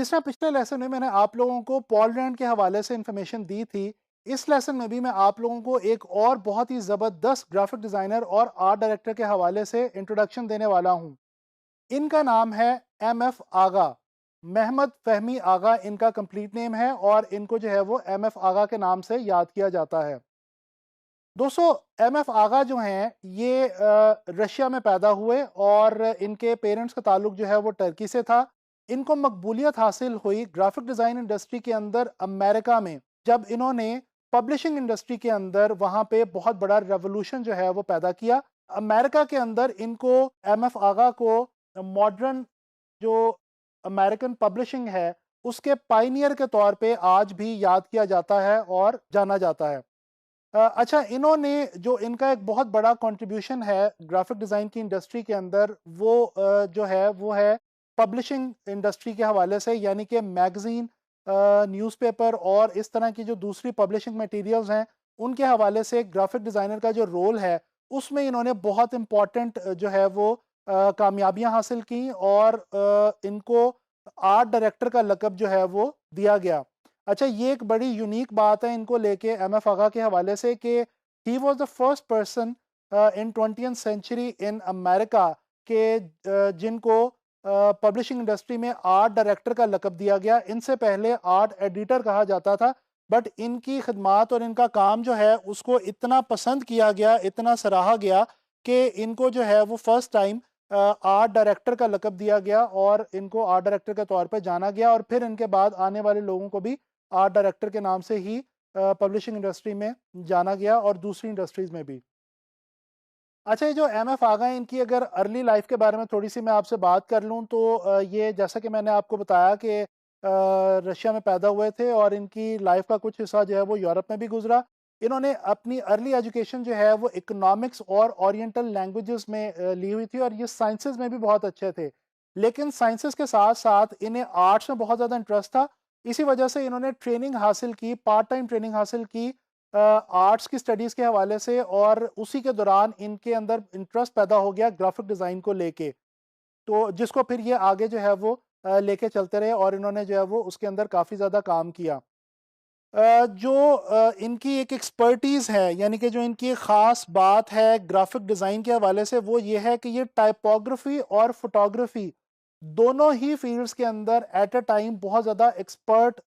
जिस तरह पिछले लेसन में मैंने आप लोगों को पॉल रैंड के हवाले से इंफॉर्मेशन दी थी, इस लेसन में भी मैं आप लोगों को एक और बहुत ही ज़बरदस्त ग्राफिक डिज़ाइनर और आर्ट डायरेक्टर के हवाले से इंट्रोडक्शन देने वाला हूँ। इनका नाम है एम.एफ. आगा। महमद फ़हमी आगा इनका कंप्लीट नेम है और इनको जो है वो एम.एफ. आगा के नाम से याद किया जाता है। दोस्तों, एम.एफ. आगा जो हैं ये रशिया में पैदा हुए और इनके पेरेंट्स का ताल्लुक जो है वो टर्की से था। इनको मकबूलियत हासिल हुई ग्राफिक डिज़ाइन इंडस्ट्री के अंदर अमेरिका में, जब इन्होंने पब्लिशिंग इंडस्ट्री के अंदर वहाँ पे बहुत बड़ा रेवोल्यूशन जो है वो पैदा किया। अमेरिका के अंदर इनको एम.एफ. आगा को मॉडर्न जो अमेरिकन पब्लिशिंग है उसके पायनियर के तौर पे आज भी याद किया जाता है और जाना जाता है। अच्छा, इन्होंने जो इनका एक बहुत बड़ा कंट्रीब्यूशन है ग्राफिक डिज़ाइन की इंडस्ट्री के अंदर, वो जो है वो है पब्लिशिंग इंडस्ट्री के हवाले से, यानी कि मैगज़ीन, न्यूज़पेपर और इस तरह की जो दूसरी पब्लिशिंग मटेरियल्स हैं, उनके हवाले से ग्राफिक डिज़ाइनर का जो रोल है, उसमें इन्होंने बहुत इम्पोर्टेंट जो है वो कामयाबियाँ हासिल की और इनको आर्ट डायरेक्टर का लक़ब जो है वो दिया गया। अच्छा, ये एक बड़ी यूनिक बात है इनको लेके एम.एफ. आगा के हवाले से कि he was the first person in 20th century in America के जिनको पब्लिशिंग इंडस्ट्री में आर्ट डायरेक्टर का लक़ब दिया गया। इनसे पहले आर्ट एडिटर कहा जाता था, बट इनकी खिदमात और इनका काम जो है उसको इतना पसंद किया गया, इतना सराहा गया कि इनको जो है वो फर्स्ट टाइम आर्ट डायरेक्टर का लक़ब दिया गया और इनको आर्ट डायरेक्टर के तौर पे जाना गया और फिर इनके बाद आने वाले लोगों को भी आर्ट डायरेक्टर के नाम से ही पब्लिशिंग इंडस्ट्री में जाना गया और दूसरी इंडस्ट्रीज़ में भी। अच्छा, ये जो एम.एफ. आगा हैं, इनकी अगर अर्ली लाइफ़ के बारे में थोड़ी-सी मैं आपसे बात कर लूँ तो ये जैसा कि मैंने आपको बताया कि रशिया में पैदा हुए थे और इनकी लाइफ़ का कुछ हिस्सा जो है वो यूरोप में भी गुज़रा। इन्होंने अपनी अर्ली एजुकेशन जो है वो इकोनॉमिक्स और ओरिएंटल लैंग्वेजेज़ में ली हुई थी और ये साइंसेज़ में भी बहुत अच्छे थे। लेकिन साइंसेज़ के साथ-साथ इन्हें आर्ट्स में बहुत ज़्यादा इंटरेस्ट था। इसी वजह से इन्होंने ट्रेनिंग हासिल की, पार्ट टाइम ट्रेनिंग हासिल की आर्ट्स की स्टडीज़ के हवाले से और उसी के दौरान इनके अंदर इंटरेस्ट पैदा हो गया ग्राफिक डिज़ाइन को लेके। तो जिसको फिर ये आगे जो है वो लेके चलते रहे और इन्होंने जो है वो उसके अंदर काफ़ी ज़्यादा काम किया। जो इनकी एक एक्सपर्टीज़ है, यानी कि जो इनकी एक ख़ास बात है ग्राफिक डिज़ाइन के हवाले से, वो ये है कि ये टाइपोग्राफी और फ़ोटोग्राफी दोनों ही फ़ील्ड्स के अंदर एट अ टाइम बहुत ज़्यादा एक्सपर्ट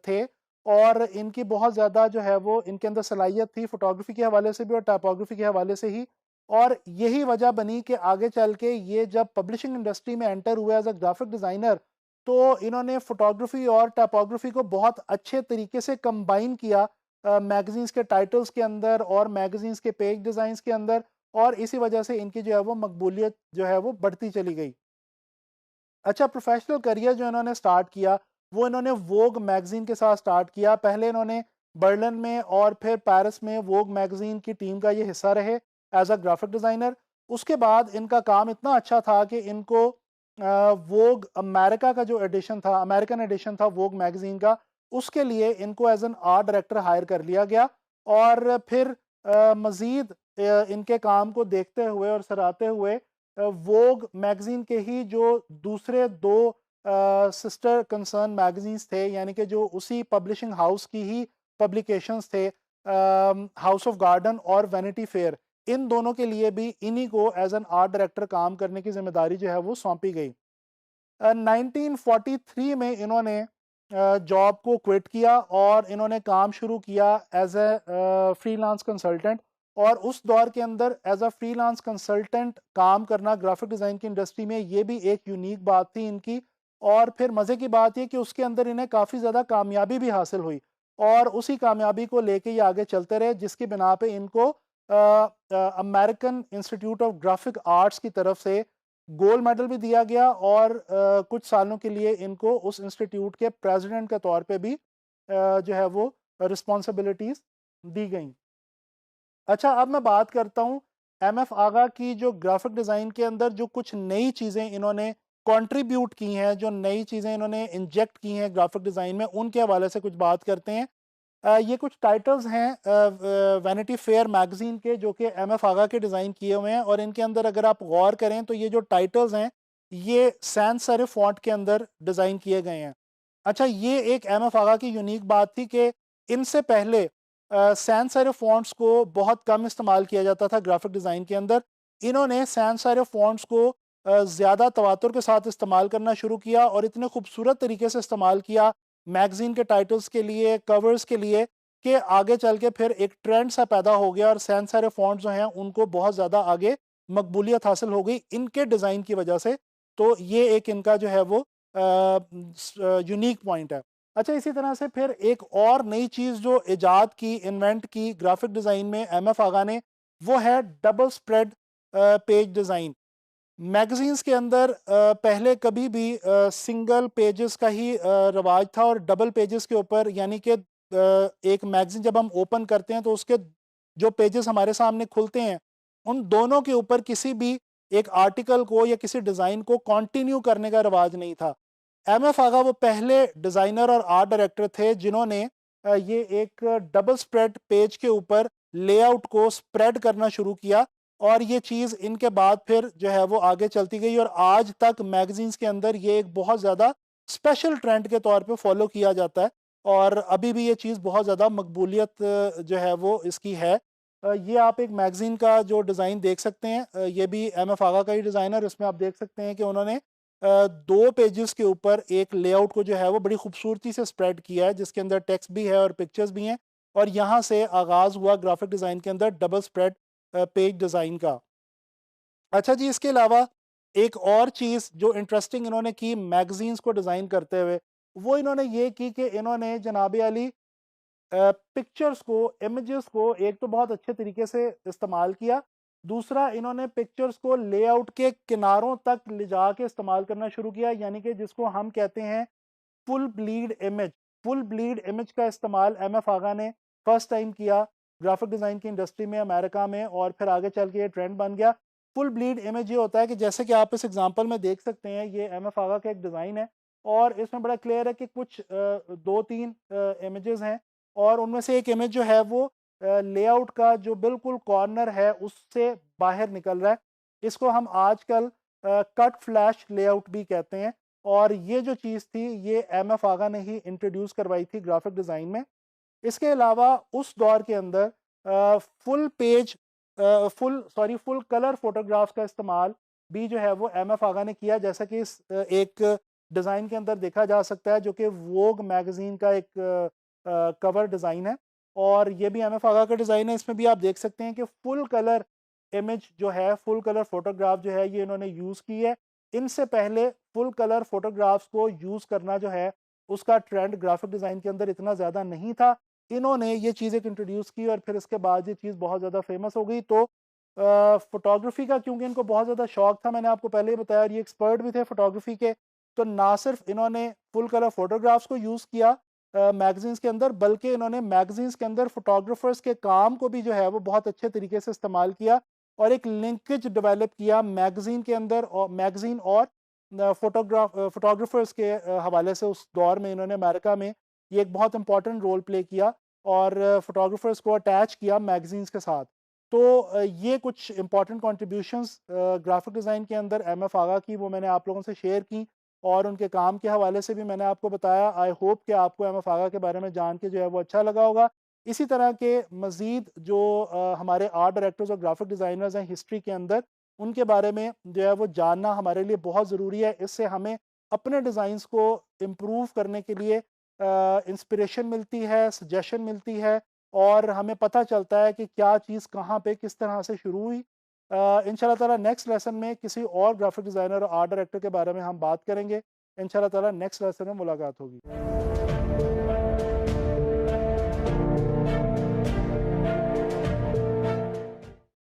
थे और इनकी बहुत ज़्यादा जो है वो इनके अंदर सलाहियत थी फ़ोटोग्राफ़ी के हवाले से भी और टाइपोग्राफ़ी के हवाले से ही। और यही वजह बनी कि आगे चल के ये जब पब्लिशिंग इंडस्ट्री में एंटर हुए एज़ अ ग्राफ़िक डिज़ाइनर, तो इन्होंने फ़ोटोग्राफ़ी और टाइपोग्राफ़ी को बहुत अच्छे तरीके से कंबाइन किया मैगज़ीन्स के टाइटल्स के अंदर और मैगज़ीन्स के पेज डिज़ाइन्स के अंदर, और इसी वजह से इनकी जो है वो मकबूलियत जो है वो बढ़ती चली गई। अच्छा, प्रोफ़ेशनल करियर जो इन्होंने स्टार्ट किया, वो इन्होंने वोग मैगज़ीन के साथ स्टार्ट किया। पहले इन्होंने बर्लिन में और फिर पेरिस में वोग मैगज़ीन की टीम का ये हिस्सा रहे एज़ अ ग्राफ़िक डिज़ाइनर। उसके बाद इनका काम इतना अच्छा था कि इनको वोग अमेरिका का जो एडिशन था, अमेरिकन एडिशन था वोग मैगज़ीन का, उसके लिए इनको as an art director hire कर लिया गया और फिर मज़ीद इनके काम को देखते हुए और सराहते हुए वोग मैगज़ीन के ही जो दूसरे 2 सिस्टर कंसर्न मैगज़ीन्स थे, यानी कि जो उसी पब्लिशिंग हाउस की ही पब्लिकेशंस थे, हाउस ऑफ गार्डन और वैनिटी फेयर, इन दोनों के लिए भी इन्हीं को एज़ एन आर्ट डायरेक्टर काम करने की ज़िम्मेदारी जो है वो सौंपी गई। 1943 में इन्होंने जॉब को क्विट किया और इन्होंने काम शुरू किया एज़ फ्रीलांस कंसल्टेंट। और उस दौर के अंदर एज़ अ फ्रीलांस कंसल्टेंट काम करना ग्राफिक डिज़ाइन की इंडस्ट्री में ये भी एक यूनिक बात थी इनकी। और फिर मज़े की बात ये कि उसके अंदर इन्हें काफ़ी ज़्यादा कामयाबी भी हासिल हुई और उसी कामयाबी को लेके ये आगे चलते रहे, जिसकी बिना पे इनको American institute of graphic arts की तरफ से गोल्ड मेडल भी दिया गया और कुछ सालों के लिए इनको उस इंस्टीट्यूट के प्रेसिडेंट के तौर पे भी जो है वो रिस्पॉन्सिबिलिटीज़ दी गई। अच्छा, अब मैं बात करता हूँ एम.एफ. आगा की, जो ग्राफिक डिज़ाइन के अंदर जो कुछ नई चीज़ें इन्होंने कंट्रीब्यूट की हैं, जो नई चीज़ें इन्होंने इंजेक्ट की हैं ग्राफिक डिज़ाइन में, उनके हवाले से कुछ बात करते हैं। ये कुछ टाइटल्स हैं वैनिटी फेयर मैगज़ीन के, जो कि एम.एफ. आगा के डिज़ाइन किए हुए हैं और इनके अंदर अगर आप गौर करें तो ये जो टाइटल्स हैं, ये सैंस सेरिफ फॉन्ट के अंदर डिज़ाइन किए गए हैं। अच्छा, ये एक एम.एफ. आगा की यूनिक बात थी कि इनसे पहले सैंस सेरिफ फॉन्ट्स को बहुत कम इस्तेमाल किया जाता था ग्राफिक डिज़ाइन के अंदर। इन्होंने सैंस सेरिफ फॉन्ट्स को ज़्यादा तवातुर के साथ इस्तेमाल करना शुरू किया और इतने खूबसूरत तरीके से इस्तेमाल किया मैगज़ीन के टाइटल्स के लिए, कवर्स के लिए, कि आगे चल के फिर एक ट्रेंड सा पैदा हो गया और सैंस सेरिफ फॉन्ट्स जो हैं उनको बहुत ज़्यादा आगे मकबूलियत हासिल हो गई इनके डिज़ाइन की वजह से। तो ये एक इनका जो है वो यूनिक पॉइंट है। अच्छा, इसी तरह से फिर एक और नई चीज़ जो इजाद की, इन्वेंट की ग्राफिक डिज़ाइन में एम.एफ. आगा ने, वो है double spread page design. Magazines के अंदर पहले कभी भी सिंगल पेजेस का ही रवाज था और डबल पेजेस के ऊपर, यानी कि एक मैगज़ीन जब हम ओपन करते हैं तो उसके जो पेजेस हमारे सामने खुलते हैं, उन दोनों के ऊपर किसी भी एक आर्टिकल को या किसी डिज़ाइन को कंटिन्यू करने का रवाज नहीं था। एम.एफ. आगा वो पहले डिज़ाइनर और आर्ट डायरेक्टर थे जिन्होंने ये एक डबल स्प्रेड पेज के ऊपर लेआउट को स्प्रेड करना शुरू किया और ये चीज़ इनके बाद फिर जो है वो आगे चलती गई और आज तक मैगज़ीन्स के अंदर ये एक बहुत ज़्यादा स्पेशल ट्रेंड के तौर पे फॉलो किया जाता है और अभी भी ये चीज़ बहुत ज़्यादा मकबूलियत जो है वो इसकी है। ये आप एक मैगज़ीन का जो डिज़ाइन देख सकते हैं, ये भी एम.एफ. आगा का ही डिज़ाइन है और इसमें आप देख सकते हैं कि उन्होंने 2 पेजेस के ऊपर एक लेआउट को जो है वो बड़ी खूबसूरती से स्प्रेड किया है जिसके अंदर टेक्स्ट भी है और पिक्चर्स भी हैं और यहाँ से आगाज़ हुआ ग्राफिक डिज़ाइन के अंदर डबल स्प्रेड पेज डिज़ाइन का। अच्छा जी, इसके अलावा एक और चीज़ जो इंटरेस्टिंग इन्होंने की मैगज़ीन्स को डिज़ाइन करते हुए, वो इन्होंने ये की कि इन्होंने जनाब आली पिक्चर्स को, इमेजेस को एक तो बहुत अच्छे तरीके से इस्तेमाल किया, दूसरा इन्होंने पिक्चर्स को लेआउट के किनारों तक ले जा के इस्तेमाल करना शुरू किया, यानी कि जिसको हम कहते हैं full bleed image. Full bleed image का इस्तेमाल एम.एफ. आगा ने फर्स्ट टाइम किया ग्राफिक डिज़ाइन की इंडस्ट्री में, अमेरिका में, और फिर आगे चल के ये ट्रेंड बन गया। फुल ब्लीड इमेज ये होता है कि जैसे कि आप इस एग्जांपल में देख सकते हैं, ये एम.एफ. आगा का एक डिज़ाइन है और इसमें बड़ा क्लियर है कि कुछ 2-3 इमेजेस हैं और उनमें से एक इमेज जो है वो लेआउट का जो बिल्कुल कॉर्नर है उससे बाहर निकल रहा है। इसको हम आजकल कट फ्लैश लेआउट भी कहते हैं और ये जो चीज़ थी ये एम.एफ. आगा ने ही इंट्रोड्यूस करवाई थी ग्राफिक डिज़ाइन में। इसके अलावा उस दौर के अंदर full page full colour photographs का इस्तेमाल भी जो है वो एम.एफ. आगा ने किया, जैसा कि इस एक डिज़ाइन के अंदर देखा जा सकता है जो कि वोग मैगज़ीन का एक कवर डिज़ाइन है और ये भी एम.एफ. आगा का डिज़ाइन है। इसमें भी आप देख सकते हैं कि फुल कलर इमेज जो है, फुल कलर फोटोग्राफ जो है, ये इन्होंने यूज़ की है। इनसे पहले फुल कलर फोटोग्राफ्स को यूज़ करना जो है उसका ट्रेंड ग्राफिक डिज़ाइन के अंदर इतना ज़्यादा नहीं था। इन्होंने ये चीज़ एक इंट्रोड्यूस की और फिर इसके बाद ये चीज़ बहुत ज़्यादा फेमस हो गई। तो फ़ोटोग्राफ़ी का क्योंकि इनको बहुत ज़्यादा शौक था, मैंने आपको पहले ही बताया, और ये एक्सपर्ट भी थे फ़ोटोग्राफ़ी के, तो ना सिर्फ़ इन्होंने फुल कलर फ़ोटोग्राफ्स को यूज़ किया मैगज़ीन्स के अंदर, बल्कि इन्होंने मैगज़ीन्स के अंदर फ़ोटोग्राफ़र्स के काम को भी जो है वो बहुत अच्छे तरीके से इस्तेमाल किया और एक लिंकेज डेवलप किया मैगज़ीन के अंदर और मैगज़ीन और फ़ोटोग्राफ़र्स के हवाले से। उस दौर में इन्होंने अमेरिका में ये एक बहुत इंपॉर्टेंट रोल प्ले किया और फ़ोटोग्राफ़र्स को अटैच किया मैगज़ीन्स के साथ। तो ये कुछ इंपॉर्टेंट कंट्रीब्यूशंस ग्राफ़िक डिज़ाइन के अंदर एम.एफ. आगा की, वो मैंने आप लोगों से शेयर की और उनके काम के हवाले से भी मैंने आपको बताया। आई होप कि आपको एम.एफ. आगा के बारे में जान के जो है वो अच्छा लगा होगा। इसी तरह के मज़ीद जो हमारे आर्ट डायरेक्टर्स और ग्राफ़िक डिज़ाइनर्स हैं हिस्ट्री के अंदर, उनके बारे में जो है वो जानना हमारे लिए बहुत ज़रूरी है। इससे हमें अपने डिज़ाइंस को इम्प्रूव करने के लिए इंस्पिरेशन मिलती है, सजेशन मिलती है और हमें पता चलता है कि क्या चीज़ कहाँ पे किस तरह से शुरू हुई। इंशाल्लाह ताला नेक्स्ट लेसन में किसी और ग्राफिक डिज़ाइनर और आर्ट डायरेक्टर के बारे में हम बात करेंगे। इंशाल्लाह ताला नेक्स्ट लेसन में मुलाकात होगी।